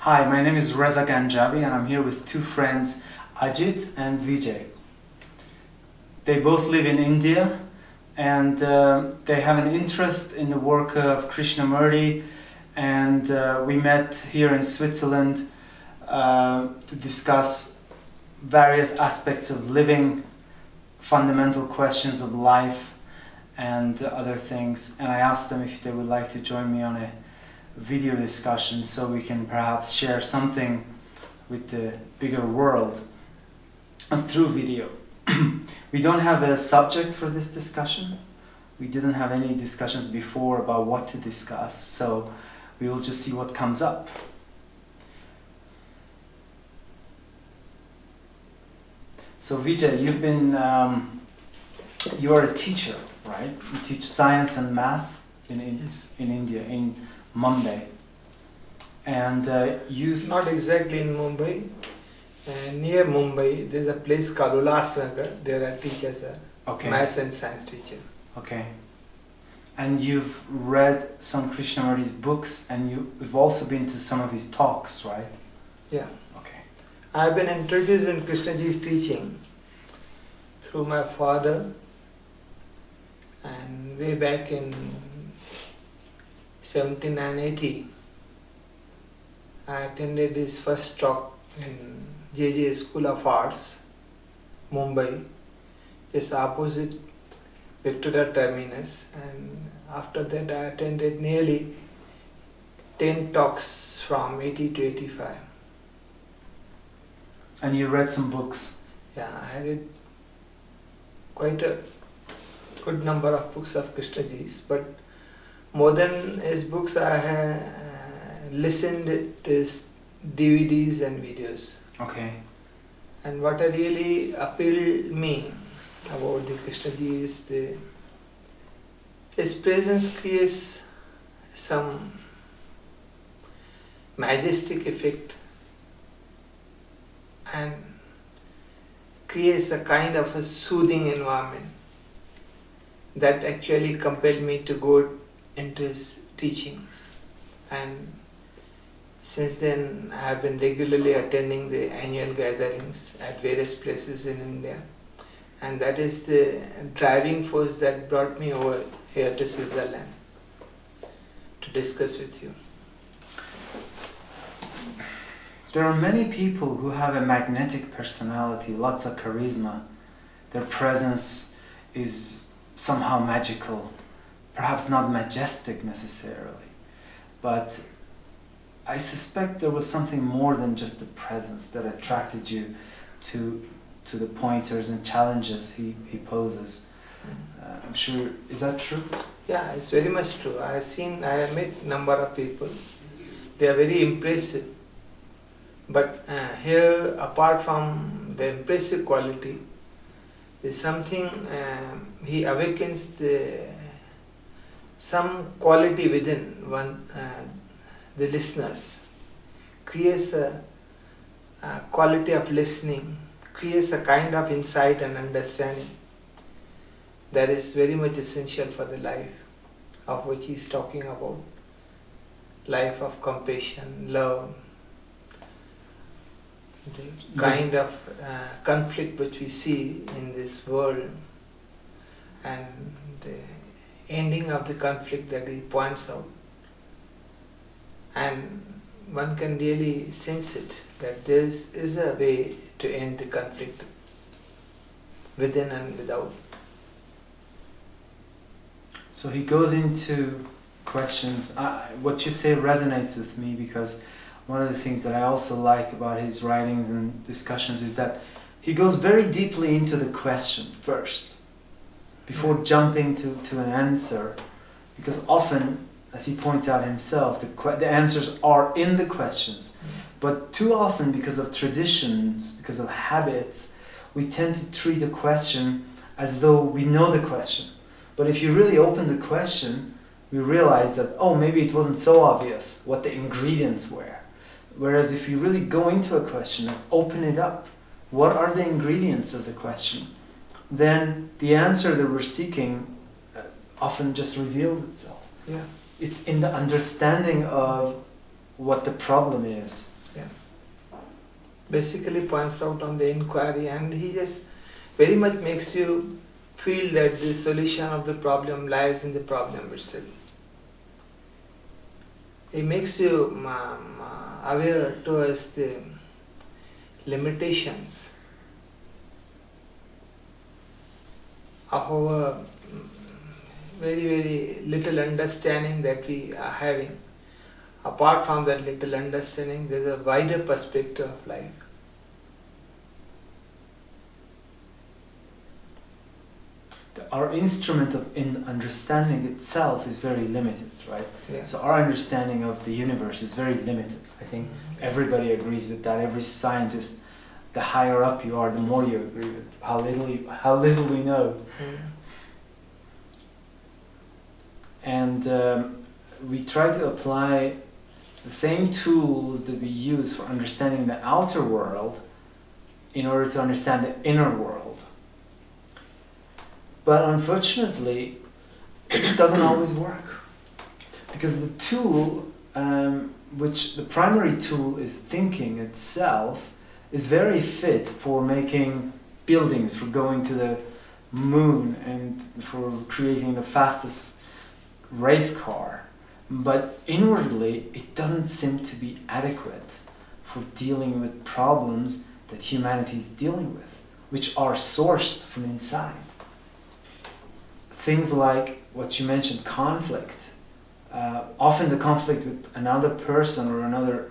Hi, my name is Reza Ganjavi and I'm here with two friends, Ajit and Vijay. They both live in India and they have an interest in the work of Krishnamurti, and we met here in Switzerland to discuss various aspects of living, fundamental questions of life and other things, and I asked them if they would like to join me on a video discussion so we can perhaps share something with the bigger world through video. We don't have a subject for this discussion. We didn't have any discussions before about what to discuss, so we will just see what comes up. So Vijay, you are a teacher, right? You teach science and math in India, in Mumbai, and not exactly in Mumbai. Near Mumbai, there's a place called Ulhasnagar. There I teach as a maths and science teacher. Okay. And you've read some Krishnamurti's books, and you've also been to some of his talks, right? Yeah. Okay. I've been introduced in Krishnaji's teaching through my father, and way back in 1780, I attended his first talk in JJ School of Arts, Mumbai, just opposite Victoria Terminus, and after that I attended nearly 10 talks from 80 to 85. And you read some books? Yeah, I read quite a good number of books of Krishnaji's, but more than his books, I have listened to his DVDs and videos. Okay. And what really appealed me about the Krishnaji is his presence creates some majestic effect and creates a kind of a soothing environment that actually compelled me to go into his teachings. And since then I have been regularly attending the annual gatherings at various places in India, and that is the driving force that brought me over here to Switzerland to discuss with you. There are many people who have a magnetic personality, lots of charisma. Their presence is somehow magical, perhaps not majestic necessarily, but I suspect there was something more than just the presence that attracted you to the pointers and challenges he poses. I'm sure, is that true? Yeah, it's very much true. I have met number of people. They are very impressive. But here, apart from the impressive quality, there's something, he awakens some quality within the listeners, creates a quality of listening, creates a kind of insight and understanding that is very much essential for the life of which he is talking about. Life of compassion, love, the kind of conflict which we see in this world, and the ending of the conflict that he points out. And one can really sense it, that there is a way to end the conflict within and without. So he goes into questions. What you say resonates with me, because one of the things that I also like about his writings and discussions is that he goes very deeply into the question first, before jumping to an answer, because often, as he points out himself, the answers are in the questions. But too often, because of traditions, because of habits, we tend to treat a question as though we know the question. But if you really open the question, we realize that, oh, maybe it wasn't so obvious what the ingredients were. Whereas if you really go into a question and open it up, what are the ingredients of the question? Then the answer that we're seeking often just reveals itself. Yeah. It's in the understanding of what the problem is basically points out on the inquiry, and he just very much makes you feel that the solution of the problem lies in the problem itself. It makes you aware towards the limitations of our very little understanding that we are having. Apart from that little understanding, there is a wider perspective of life. Our instrument in understanding itself is very limited, right? Yeah. So our understanding of the universe is very limited. I think everybody agrees with that. Every scientist, the higher up you are, the more you agree with how little we know. And we try to apply the same tools that we use for understanding the outer world in order to understand the inner world. But unfortunately, it doesn't always work. Because the tool, which the primary tool is thinking itself, is very fit for making buildings, for going to the moon, and for creating the fastest race car. But inwardly, it doesn't seem to be adequate for dealing with problems that humanity is dealing with, which are sourced from inside. Things like what you mentioned, conflict. Often the conflict with another person or another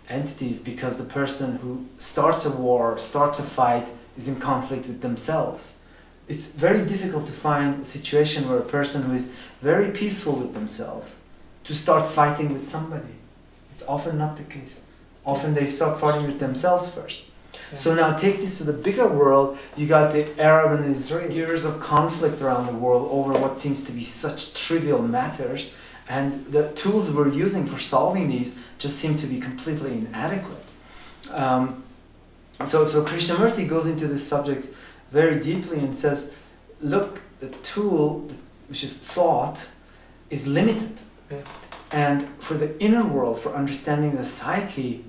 entity is because the person who starts a war, starts a fight, is in conflict with themselves. It's very difficult to find a situation where a person who is very peaceful with themselves to start fighting with somebody. It's often not the case. Often they start fighting with themselves first. Yeah. So now take this to the bigger world. You got the Arab and Israeli. Years of conflict around the world over what seems to be such trivial matters, and the tools we're using for solving these just seem to be completely inadequate. So Krishnamurti goes into this subject very deeply and says, look, the tool, which is thought, is limited. Yeah. And for the inner world, for understanding the psyche,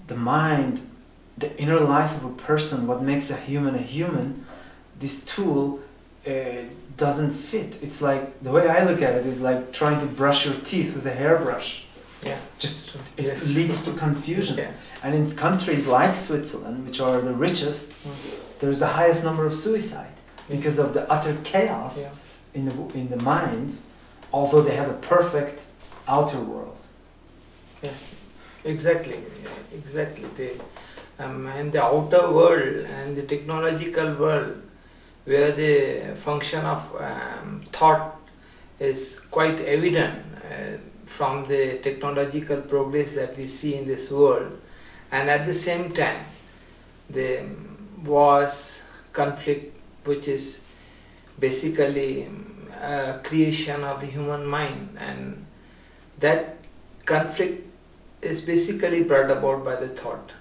the mind, the inner life of a person, what makes a human, this tool doesn't fit. It's like, the way I look at it is like trying to brush your teeth with a hairbrush. Yeah. Just, it leads to confusion. Yeah. And in countries like Switzerland, which are the richest, there's the highest number of suicide because of the utter chaos in the minds, although they have a perfect outer world. Yeah, exactly. And the outer world and the technological world, where the function of thought is quite evident from the technological progress that we see in this world, and at the same time the wars, conflict, which is basically a creation of the human mind, and that conflict is basically brought about by the thought.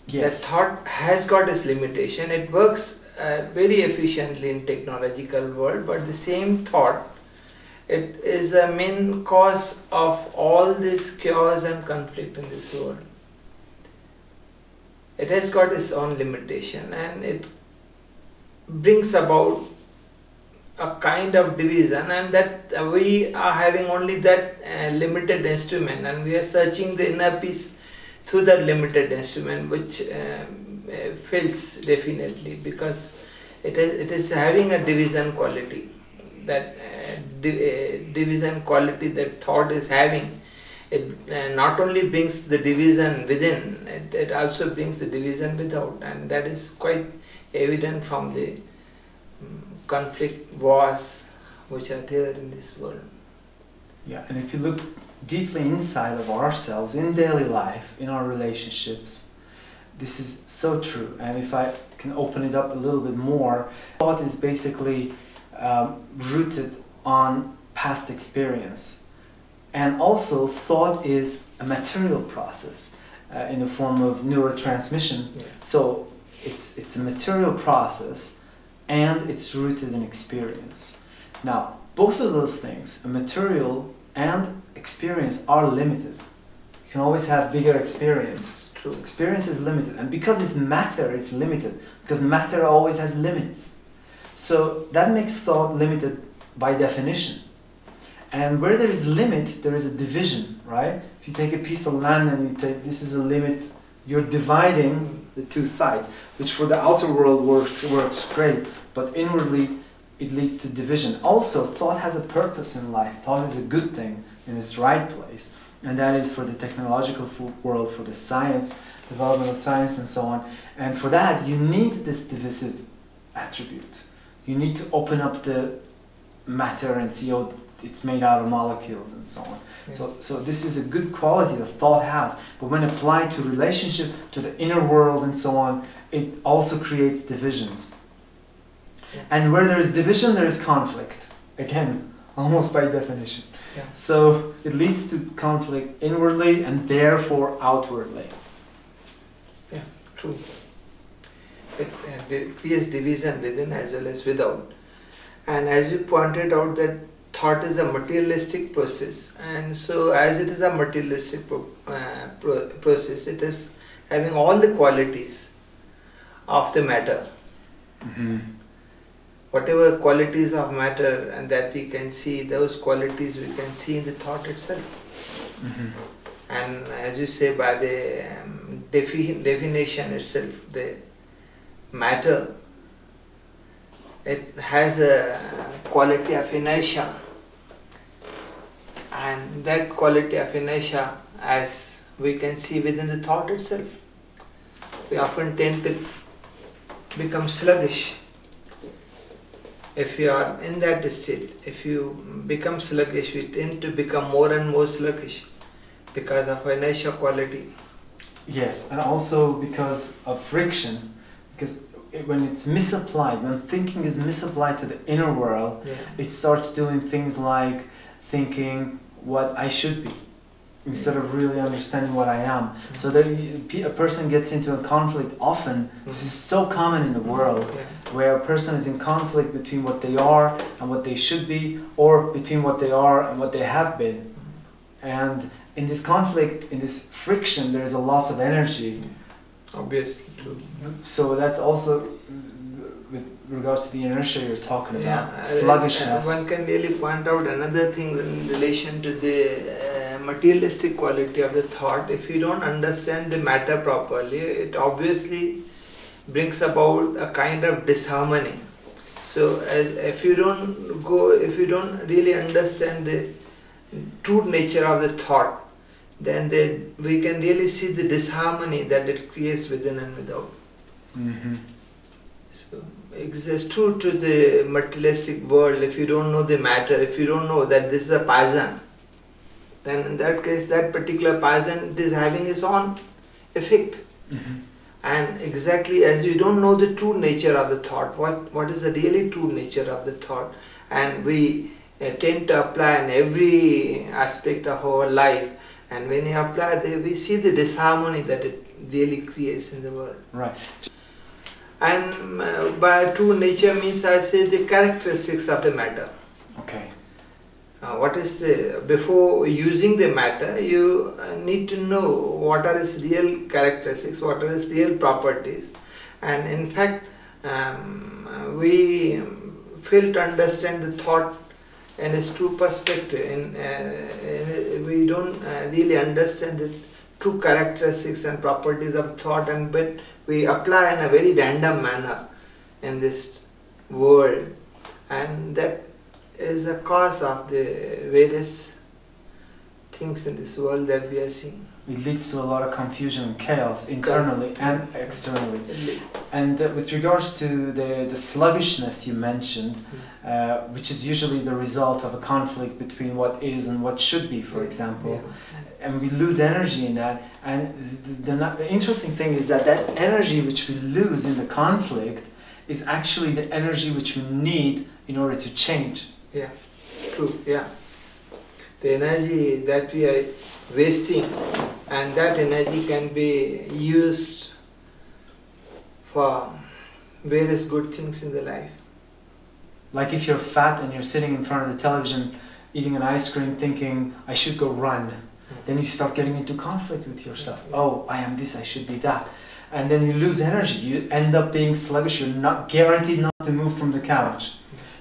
Yes. That thought has got its limitation. It works very efficiently in technological world, but the same thought, it is the main cause of all this chaos and conflict in this world. It has got its own limitation, and it brings about a kind of division, and that we are having only that limited instrument, and we are searching the inner peace through that limited instrument, which fails definitely, because it is having a division quality. That division quality that thought is having, it not only brings the division within, it also brings the division without, and that is quite evident from the conflict, wars which are there in this world. Yeah, and if you look deeply inside of ourselves, in daily life, in our relationships, this is so true. And if I can open it up a little bit more, thought is basically rooted on past experience. And also thought is a material process in the form of neurotransmissions. Yeah. So it's a material process, and it's rooted in experience. Now, both of those things, a material and experience, are limited. You can always have bigger experience, True. So experience is limited, and because it's matter, it's limited, because matter always has limits. So that makes thought limited by definition. And where there is limit, there is a division, right? If you take a piece of land and you take, this is a limit, you're dividing the two sides, which for the outer world works great, but inwardly it leads to division. Also, thought has a purpose in life. Thought is a good thing in its right place, and that is for the technological world, for the science, development of science and so on. And for that, you need this divisive attribute. You need to open up the matter and see, oh, it's made out of molecules and so on. Yeah. So this is a good quality that thought has, but when applied to relationship, to the inner world and so on, it also creates divisions. Yeah. And where there is division, there is conflict. Again, almost by definition. Yeah. So it leads to conflict inwardly and therefore outwardly. Yeah, true. It creates division within as well as without. And as you pointed out, that thought is a materialistic process, and so as it is a materialistic process, it is having all the qualities of the matter. Mm-hmm. Whatever qualities of matter and that we can see, those qualities we can see in the thought itself. Mm-hmm. And as you say, by the definition itself, the matter, it has a quality of inertia, and that quality of inertia, as we can see within the thought itself, we often tend to become sluggish. If you are in that state, if you become sluggish, we tend to become more and more sluggish because of inertia quality. Yes, and also because of friction, because when it's misapplied, when thinking is misapplied to the inner world, yeah, it starts doing things like thinking what I should be, instead of really understanding what I am. Mm-hmm. So that a person gets into a conflict often. Mm-hmm. This is so common in the world, yeah, where a person is in conflict between what they are and what they should be, or between what they are and what they have been. Mm-hmm. And in this conflict, in this friction, there is a loss of energy. Obviously, true. So that's also with regards to the inertia you're talking about, sluggishness. One can really point out another thing in relation to the materialistic quality of the thought. If you don't understand the matter properly, it obviously brings about a kind of disharmony. So if you don't really understand the true nature of the thought, then we can really see the disharmony that it creates within and without. Mm-hmm. So it's true to the materialistic world. If you don't know the matter, if you don't know that this is a poison, then in that case, that particular poison is having its own effect. Mm-hmm. And exactly as you don't know the true nature of the thought, what is the really true nature of the thought, and we tend to apply in every aspect of our life. And when you apply, we see the disharmony that it really creates in the world. Right. And by true nature means, I say, the characteristics of the matter. Okay. Before using the matter, you need to know what are its real characteristics, what are its real properties. And in fact, we fail to understand the thought in its true perspective. We don't really understand the true characteristics and properties of thought, but we apply in a very random manner in this world, and that is a cause of the various things in this world that we are seeing. It leads to a lot of confusion and chaos internally and externally. And with regards to the sluggishness you mentioned, which is usually the result of a conflict between what is and what should be, for example, and we lose energy in that. And the interesting thing is that energy which we lose in the conflict is actually the energy which we need in order to change. Yeah, true, yeah. The energy that we are wasting, and that energy can be used for various good things in the life. Like if you're fat and you're sitting in front of the television eating an ice cream thinking, I should go run. Then you start getting into conflict with yourself. Oh, I am this, I should be that. And then you lose energy. You end up being sluggish. You're not guaranteed not to move from the couch.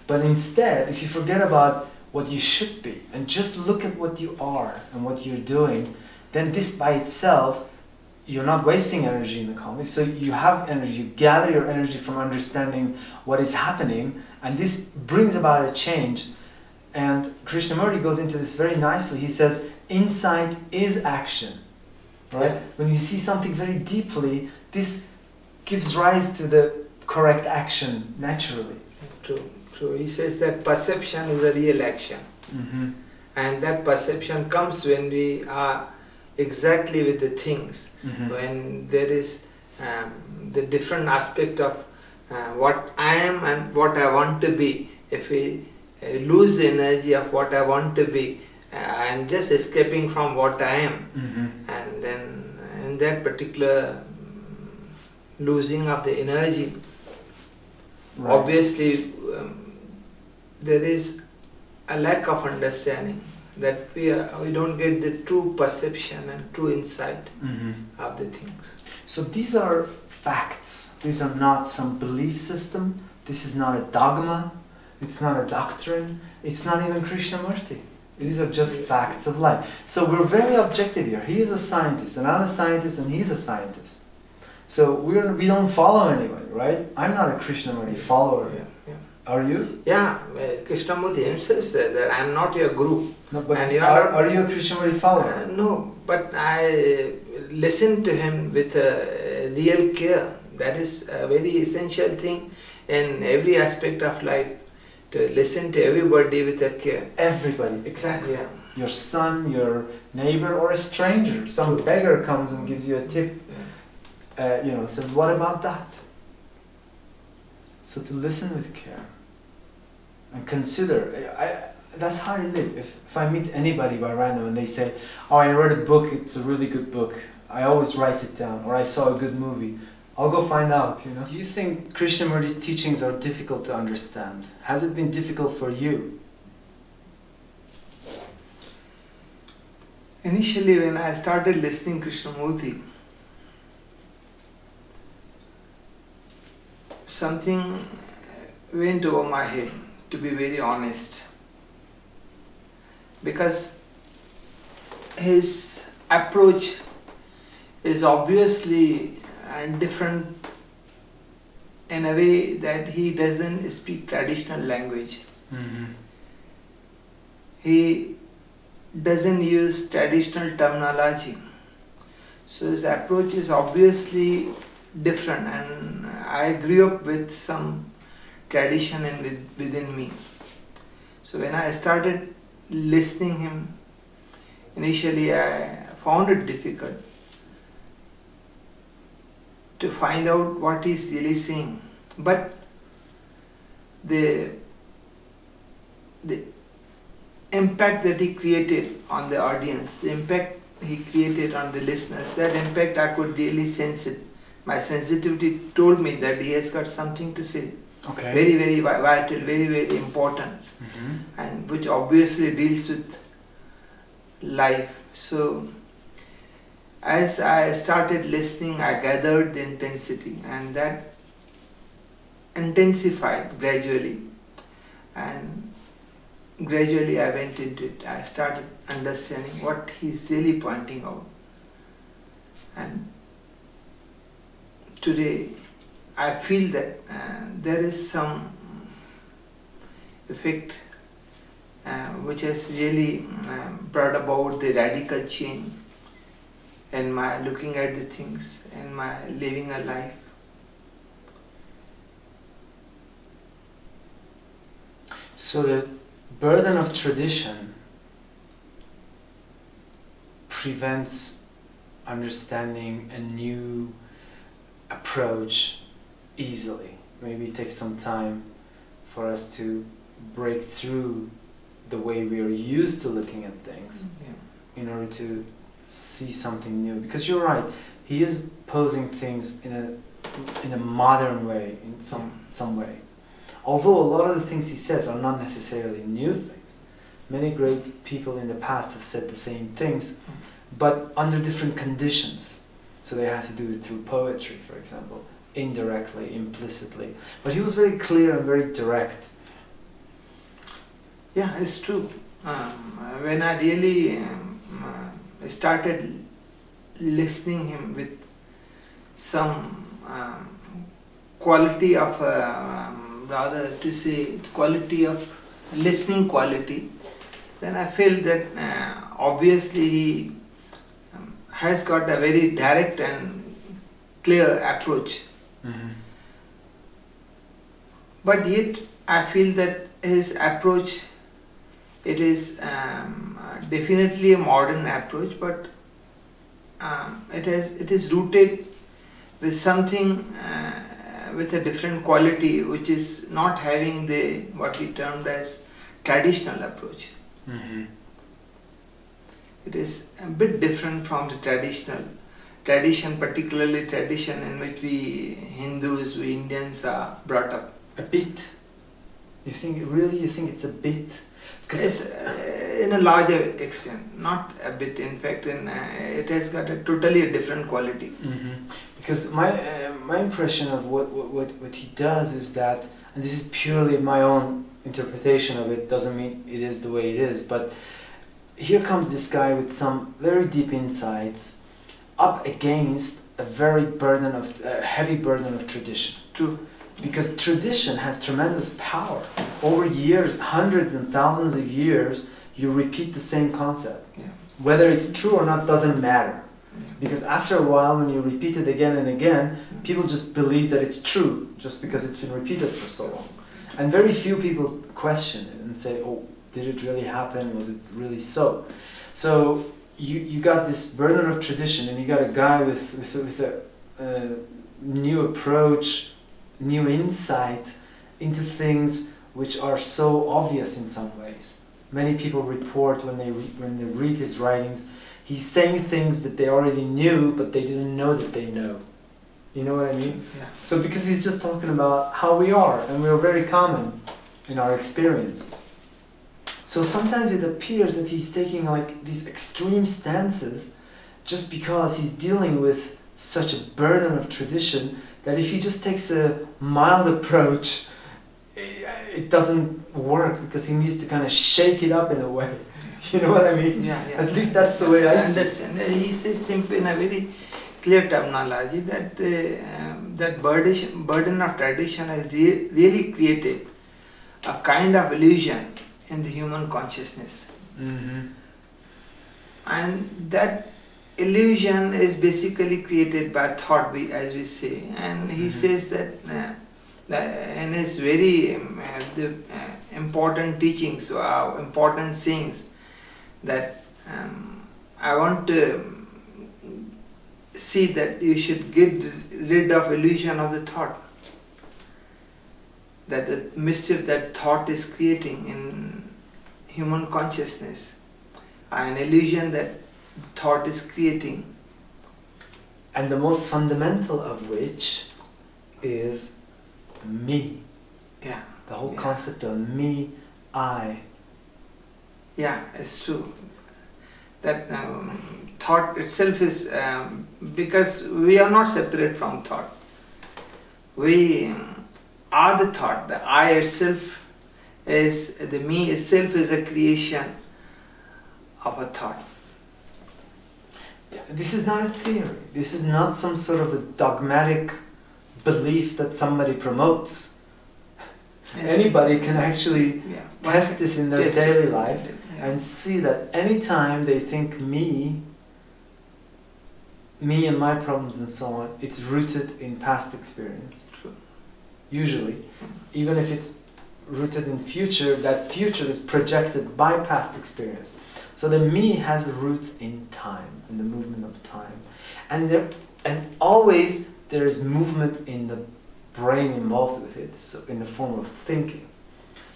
But instead, if you forget about what you should be and just look at what you are and what you're doing, then this by itself, you're not wasting energy in the calmness. So you have energy, you gather your energy from understanding what is happening, and this brings about a change. And Krishnamurti goes into this very nicely. He says, insight is action. Right? When you see something very deeply, this gives rise to the correct action naturally. True. So he says that perception is a real action. And that perception comes when we are exactly with the things. When there is the different aspect of what I am and what I want to be. If we lose the energy of what I want to be, I'm just escaping from what I am. And then in that particular losing of the energy, obviously there is a lack of understanding, that we don't get the true perception and true insight of the things. So these are facts. These are not some belief system. This is not a dogma. It's not a doctrine. It's not even Krishnamurti. These are just facts of life. So we're very objective here. He is a scientist, and I'm a scientist, and he's a scientist. So we don't follow anybody, right? I'm not a Krishnamurti follower. Are you? Yeah, Krishnamurti himself says that I'm not your guru. No, but are you a Krishnamurti follower? No, but I listen to him with a real care. That is a very essential thing in every aspect of life, to listen to everybody with a care. Everybody, exactly. Yeah. Your son, your neighbor, or a stranger. Some beggar comes and gives you a tip. Says, what about that? So to listen with care and consider. That's how I live. If I meet anybody by random and they say, oh, I read a book, it's a really good book, I always write it down, or I saw a good movie, I'll go find out, Do you think Krishnamurti's teachings are difficult to understand? Has it been difficult for you? Initially, when I started listening Krishnamurti, something went over my head, to be very honest. Because his approach is obviously different in a way that he doesn't speak traditional language. He doesn't use traditional terminology. So his approach is obviously different, and I grew up with some tradition within me. So when I started listening him, initially I found it difficult to find out what he's really saying. But the impact that he created on the audience, the impact he created on the listeners, that impact I could really sense it. My sensitivity told me that he has got something to say. Okay. Very, very vital, very, very important, and which obviously deals with life. So as I started listening, I gathered the intensity, and that intensified gradually, and gradually I went into it. I started understanding what he's really pointing out, and today I feel that there is some effect which has really brought about the radical change in my looking at the things and my living a life. So the burden of tradition prevents understanding a new approach easily. Maybe it takes some time for us to break through the way we are used to looking at things in order to see something new. Because you're right, he is posing things in a modern way, in some way. Although a lot of the things he says are not necessarily new things. Many great people in the past have said the same things, but under different conditions. So they had to do it through poetry, for example, indirectly, implicitly. But he was very clear and very direct. Yeah, it's true. When I really started listening him with some quality of, rather to say, quality of listening quality, then I feel that obviously he has got a very direct and clear approach. Mm-hmm. But yet I feel that his approach, it is definitely a modern approach, but it is rooted with something with a different quality, which is not having the what we termed as traditional approach. Mm-hmm. It is a bit different from the tradition, particularly tradition in which we Hindus, we Indians are brought up. A bit? You think it's a bit? It's in a larger extent, not a bit. In fact, it has got a totally different quality. Mm-hmm. Because my impression of what he does is that, and this is purely my own interpretation of it, doesn't mean it is the way it is, but here comes this guy with some very deep insights up against a heavy burden of tradition. True. Because tradition has tremendous power. Over years, hundreds and thousands of years, you repeat the same concept. Yeah. Whether it's true or not doesn't matter. Yeah. Because after a while, when you repeat it again and again, people just believe that it's true just because it's been repeated for so long. And very few people question it and say, oh, did it really happen? Was it really so? So you got this burden of tradition, and you got a guy with a new approach, new insight into things which are so obvious in some ways. Many people report when they read his writings, he's saying things that they already knew, but they didn't know that they know. You know what I mean? Yeah. So because he's just talking about how we are, and we're very common in our experiences. So sometimes it appears that he's taking like these extreme stances just because he's dealing with such a burden of tradition that if he just takes a mild approach, it doesn't work, because he needs to kind of shake it up in a way. You know what I mean? Yeah, yeah. At least that's the way I see it. Understand. He says simply in a very clear terminology that that burden of tradition has really created a kind of illusion in the human consciousness. Mm-hmm. And that illusion is basically created by thought, as we say. And he says that in his very important teachings, or important sayings, that I want to see that you should get rid of illusion of the thought, that the mischief that thought is creating in human consciousness, an illusion that thought is creating. And the most fundamental of which is me. Yeah. The whole concept of me, I. Yeah, it's true. That thought itself is, because we are not separate from thought. We are the thought. The I itself is, the me itself is a creation of a thought. This is not a theory. This is not some sort of a dogmatic belief that somebody promotes. Yes. Anybody can actually test this in their daily life and see that anytime they think me and my problems and so on, it's rooted in past experience. True. Usually. Even if it's rooted in future, that future is projected by past experience. So the me has roots in time, in the movement of time. And always there is movement in the brain involved with it, so in the form of thinking.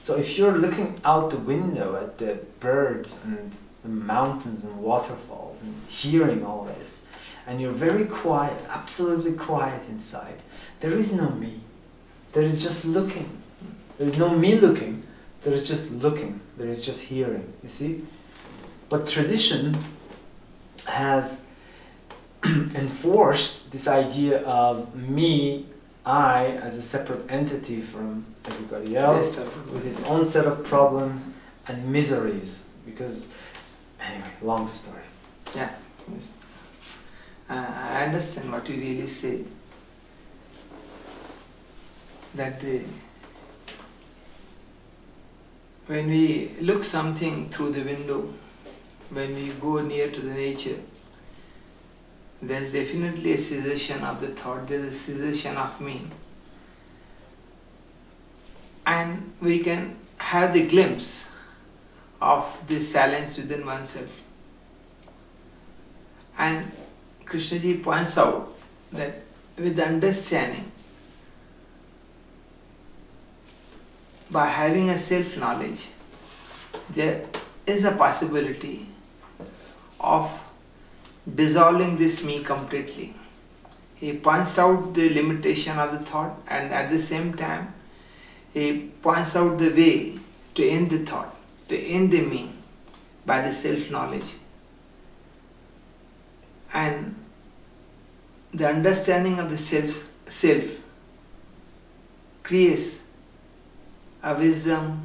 So if you're looking out the window at the birds and the mountains and waterfalls and hearing all this, and you're very quiet, absolutely quiet inside, there is no me. There is just looking. There is no me looking. There is just looking, there is just hearing, you see? But tradition has enforced this idea of me, I, as a separate entity from everybody else, with its own set of problems and miseries. Because, anyway, long story. Yeah, yes. I understand what you really say. That when we look something through the window, when we go near to the nature, there's definitely a cessation of the thought, there's a cessation of me. And we can have the glimpse of this silence within oneself. And Krishnaji points out that with the understanding, by having a self-knowledge, there is a possibility of dissolving this me completely. He points out the limitation of the thought, and at the same time he points out the way to end the thought, to end the me by the self-knowledge. And the understanding of the self creates a wisdom.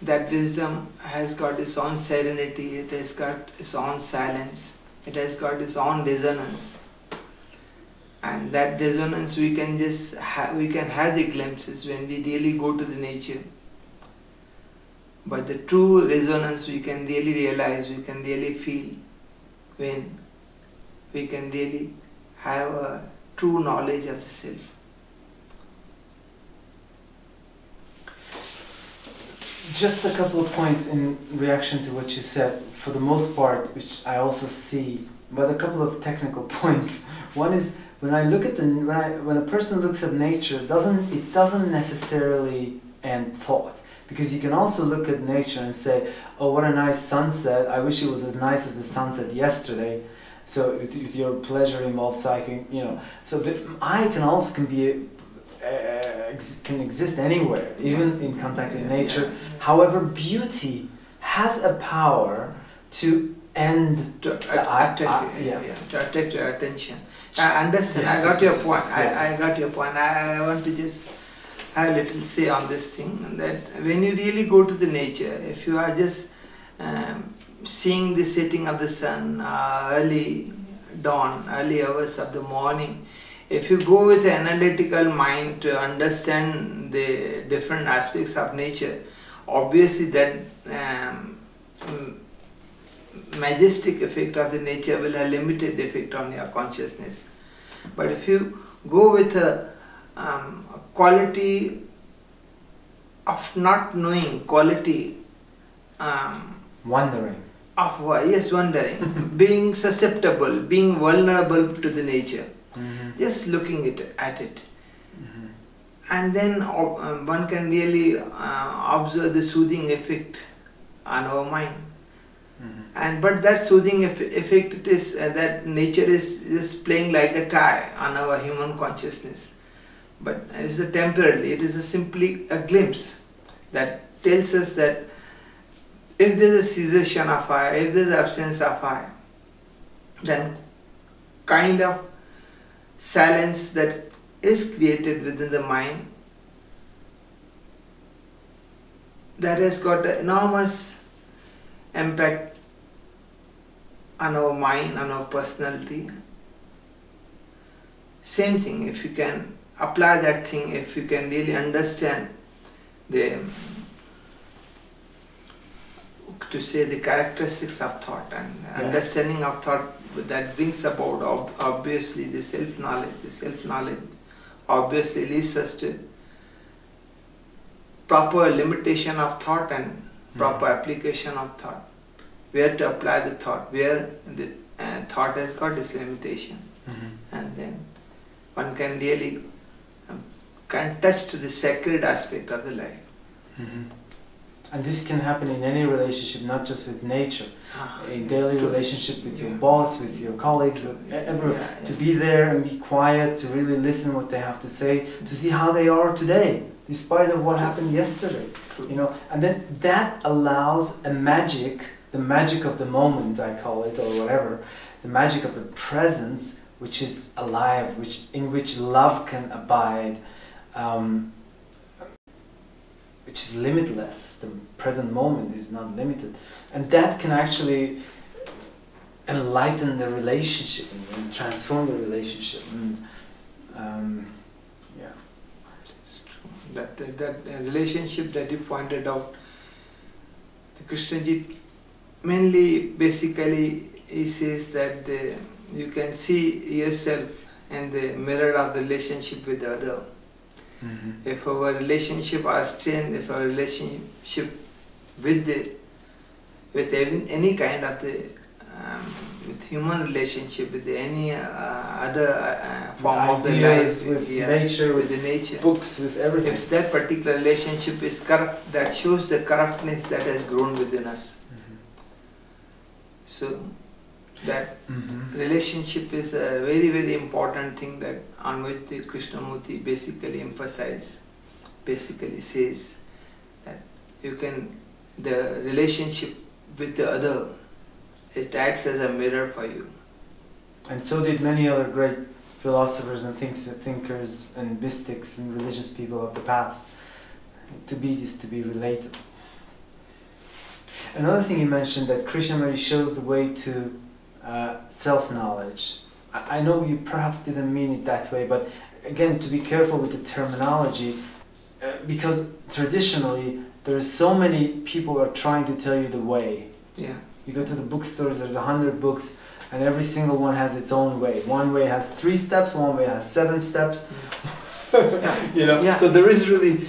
That wisdom has got its own serenity, it has got its own silence, it has got its own resonance. And that resonance we can have the glimpses when we really go to the nature. But the true resonance we can really realize, we can really feel when we can really have a true knowledge of the self. Just a couple of points in reaction to what you said, for the most part, which I also see, but a couple of technical points. One is, when I look at when a person looks at nature, it doesn't necessarily end thought. Because you can also look at nature and say, oh, what a nice sunset, I wish it was as nice as the sunset yesterday. So with your pleasure involved cycling, you know. So the I can exist anywhere, even in contact with nature. However, beauty has a power to end to attract your attention. I understand. Yes, I got your yes, point. yes, I got your point. I want to just have a little say on this thing, that when you really go to the nature, if you are just seeing the setting of the sun, early dawn, early hours of the morning, if you go with an analytical mind to understand the different aspects of nature, obviously that majestic effect of the nature will have limited effect on your consciousness. But if you go with a quality of not knowing, quality wondering, wondering, being susceptible, being vulnerable to the nature, just looking at it. And then one can really observe the soothing effect on our mind. But that soothing effect, it is that nature is just playing like a tie on our human consciousness. But it is temporarily, it is simply a glimpse that tells us that if there is a cessation of fire, if there is absence of fire, then kind of silence that is created within the mind, that has got an enormous impact on our mind, on our personality. Same thing, if you can apply that thing, if you can really understand the characteristics of thought and understanding of thought, that brings about obviously the self-knowledge. The self-knowledge obviously leads us to proper limitation of thought and proper application of thought. Where to apply the thought, where the thought has got its limitation. And then one can really touch to the sacred aspect of the life. And this can happen in any relationship, not just with nature. In daily relationship with your boss, with your colleagues, to be there and be quiet, to really listen what they have to say, to see how they are today. despite of what happened yesterday. You know, and then that allows a magic, the magic of the moment, I call it, or whatever, the magic of the presence, which is alive, in which love can abide, which is limitless. The present moment is not limited, and that can actually enlighten the relationship and transform the relationship. And yeah, it's true. That relationship that you pointed out, the Krishnaji mainly, basically, he says that you can see yourself in the mirror of the relationship with the other. mm-hmm. If our relationship are strained, if our relationship with any kind of with human relationship, with any other form of the life, with yes, nature, with the nature, books, with everything. if that particular relationship is corrupt, that shows the corruptness that has grown within us. Mm-hmm. So that mm-hmm. relationship is a very, very important thing that on which the Krishnamurti basically emphasizes, basically says that you can, the relationship with the other, it acts as a mirror for you. And so did many other great philosophers and thinkers and mystics and religious people of the past. To be is to be related. Another thing you mentioned, that Krishnamurti shows the way to self-knowledge. I know you perhaps didn't mean it that way, but again, to be careful with the terminology, because traditionally there are so many people are trying to tell you the way. Yeah. You go to the bookstores, there's 100 books, and every single one has its own way. One way has 3 steps, one way has 7 steps. Yeah. You know, yeah. so there is really,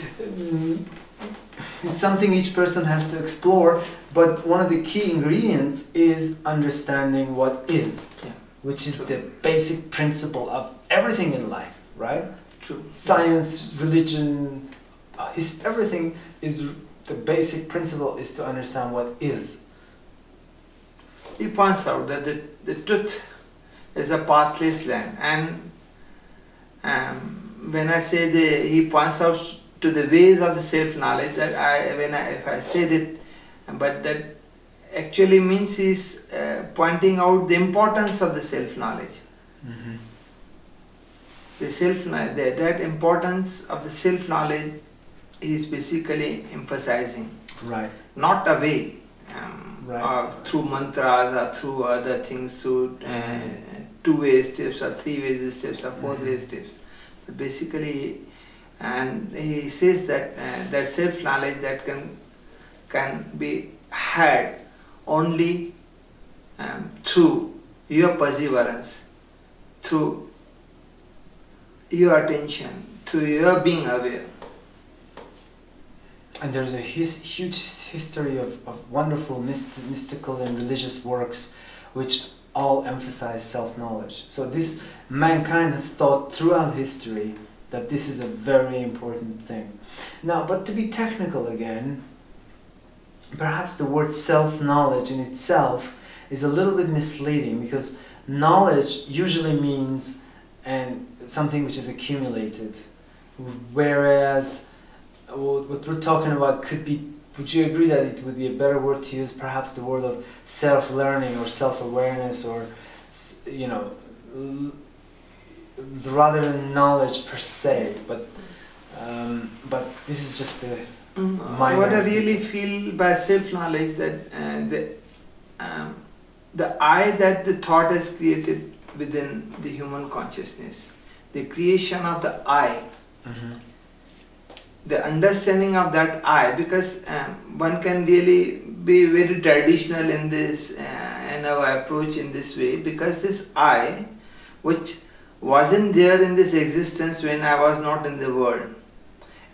it's something each person has to explore, but one of the key ingredients is understanding what is, Yeah. which is True. the basic principle of everything in life, right? True. Science, religion, everything is, the basic principle is to understand what is. He points out that the truth is a pathless land, and when I say he points out to the ways of the self-knowledge, that if I said it, but that actually means he's pointing out the importance of the self-knowledge. Mm-hmm. The self-knowledge, that importance of the self-knowledge is basically emphasizing. Right. Not a way. Right. Through mantras or through other things, through 2-way steps or 3-way steps or 4-way steps. But basically, and he says that that self-knowledge that can be had only through your perseverance, through your attention, through your being aware. And there's a huge history of wonderful mystical and religious works which all emphasize self-knowledge. So this, mankind has thought throughout history that this is a very important thing. Now, but to be technical again, perhaps the word self-knowledge in itself is a little bit misleading, because knowledge usually means something which is accumulated, whereas what we're talking about could be, would you agree that it would be a better word to use perhaps the word of self-learning or self-awareness, or, you know, rather than knowledge per se, but this is just a minor. What I really feel by self-knowledge, that the I that the thought has created within the human consciousness, the creation of the I, mm-hmm. the understanding of that I, because one can really be very traditional in this, in our approach in this way, because this I, which wasn't there in this existence when I was not in the world,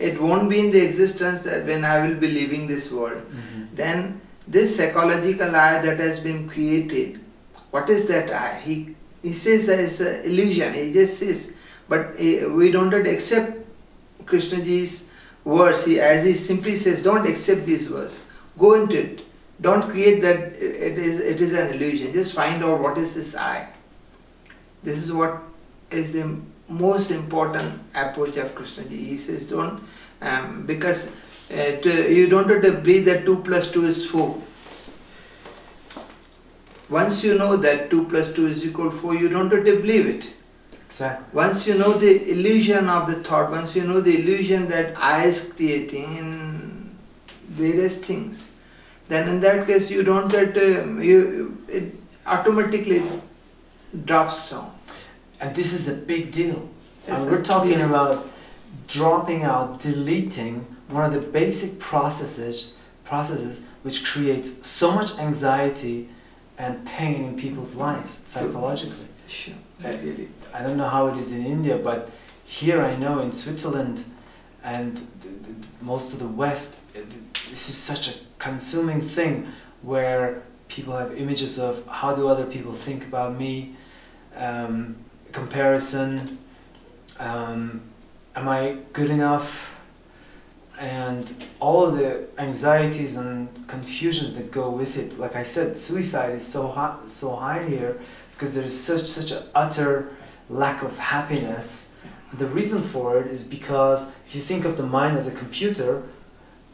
it won't be in the existence that when I will be leaving this world. Mm-hmm. Then this psychological I that has been created, what is that I? He says that it's an illusion, he just says, but we don't accept Krishnaji's words. As he simply says, don't accept these words, go into it, don't create that it is an illusion, just find out what is this I. This is what is the most important approach of Krishnaji. He says, don't Because you don't have to believe that 2 plus 2 is 4. Once you know that 2 plus 2 is equal to 4, you don't have to believe it. Exactly. Once you know the illusion of the thought, once you know the illusion that I is creating in various things, then in that case you don't get, it automatically drops down. And this is a big deal. Yes, And we're talking about dropping out, deleting one of the basic processes which creates so much anxiety and pain in people's lives psychologically. Sure. I don't know how it is in India, but here I know in Switzerland and most of the West, this is such a consuming thing where people have images of how do other people think about me, comparison, am I good enough, and all of the anxieties and confusions that go with it. Like I said, suicide is so high here because there is such an utter lack of happiness. The reason for it is because if you think of the mind as a computer,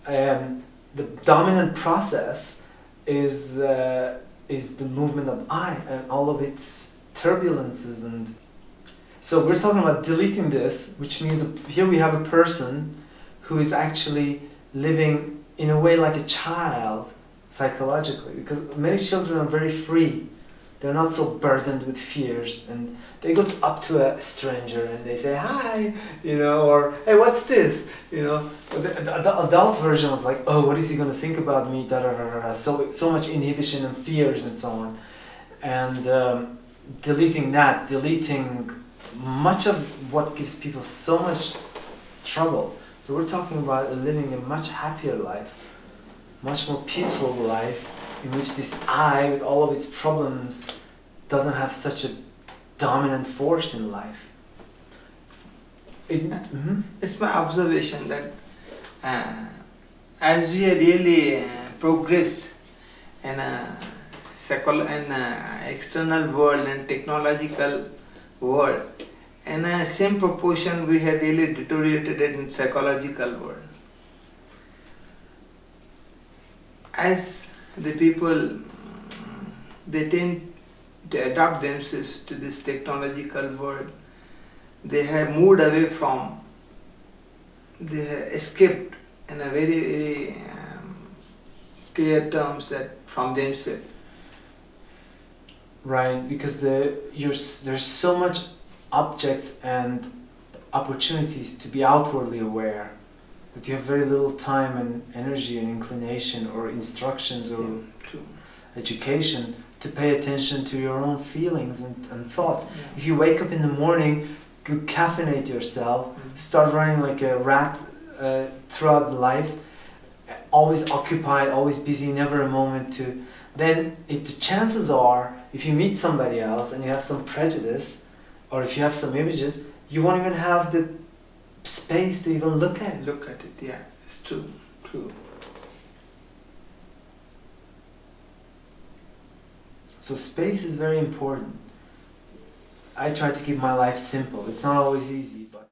the dominant process is the movement of I and all of its turbulences. And so we're talking about deleting this, which means here we have a person who is actually living in a way like a child psychologically, because many children are very free. They're not so burdened with fears, and they go up to a stranger and they say hi, or hey, what's this, The adult version was like, oh, what is he going to think about me, da da da da, so much inhibition and fears and so on, and deleting much of what gives people so much trouble. So we're talking about living a much happier life, much more peaceful life, in which this I, with all of its problems, doesn't have such a dominant force in life. It's my observation that as we are really progressed in a external world and technological world, in the same proportion we have really deteriorated in psychological world. As the people, they tend to adapt themselves to this technological world, they have moved away from, they have escaped in a very, very clear terms that from themselves. Right, because there's so much objects and opportunities to be outwardly aware that you have very little time and energy and inclination or instructions or education to pay attention to your own feelings and thoughts. Yeah. If you wake up in the morning, you caffeinate yourself, start running like a rat throughout life, always occupied, always busy, never a moment to, then the chances are, if you meet somebody else and you have some prejudice, or if you have some images, you won't even have the space to even look at it. Look at it, yeah, it's true. So space is very important. I try to keep my life simple. It's not always easy, but